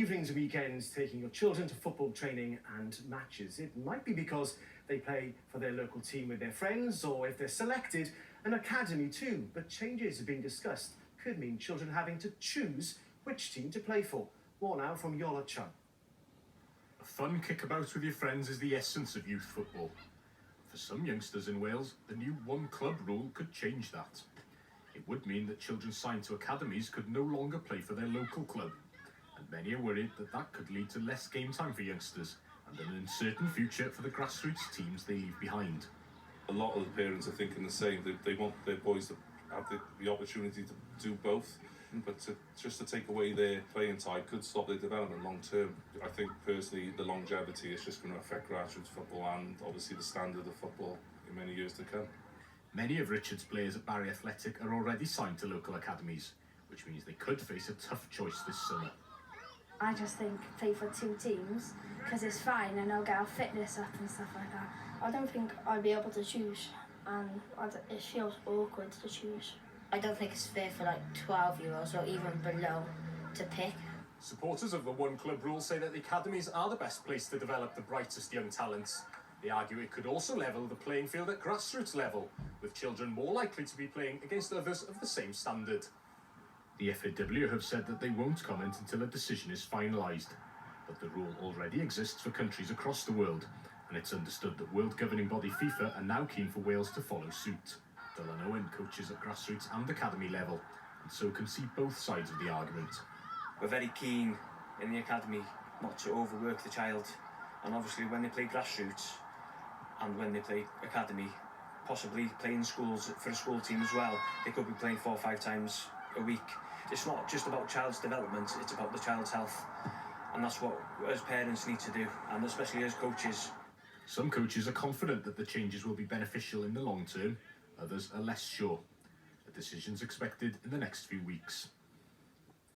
Evenings and weekends taking your children to football training and matches. It might be because they play for their local team with their friends, or if they're selected, an academy too. But changes are being discussed could mean children having to choose which team to play for. More now from Yola Chung. A fun kickabout with your friends is the essence of youth football. For some youngsters in Wales, the new one club rule could change that. It would mean that children signed to academies could no longer play for their local club. And many are worried that that could lead to less game time for youngsters and an uncertain future for the grassroots teams they leave behind. A lot of the parents are thinking the same. They want their boys to have the opportunity to do both, but just to take away their playing time could stop their development long term. I think personally the longevity is just going to affect grassroots football and obviously the standard of football in many years to come. Many of Richard's players at Barry Athletic are already signed to local academies, which means they could face a tough choice this summer. I just think play for two teams because it's fine and I'll get our fitness up and stuff like that. I don't think I'd be able to choose, and it feels awkward to choose. I don't think it's fair for like 12-year-olds or even below to pick. Supporters of the one club rule say that the academies are the best place to develop the brightest young talents. They argue it could also level the playing field at grassroots level, with children more likely to be playing against others of the same standard. The FAW have said that they won't comment until a decision is finalised, but the rule already exists for countries across the world, and it's understood that world governing body FIFA are now keen for Wales to follow suit. Dylan Owen coaches at grassroots and academy level, and so can see both sides of the argument. We're very keen in the academy not to overwork the child, and obviously when they play grassroots and when they play academy, possibly playing schools for a school team as well, they could be playing 4 or 5 times a week. It's not just about child's development, it's about the child's health, and that's what as parents need to do, and especially as coaches. Some coaches are confident that the changes will be beneficial in the long term, others are less sure. A decision's expected in the next few weeks.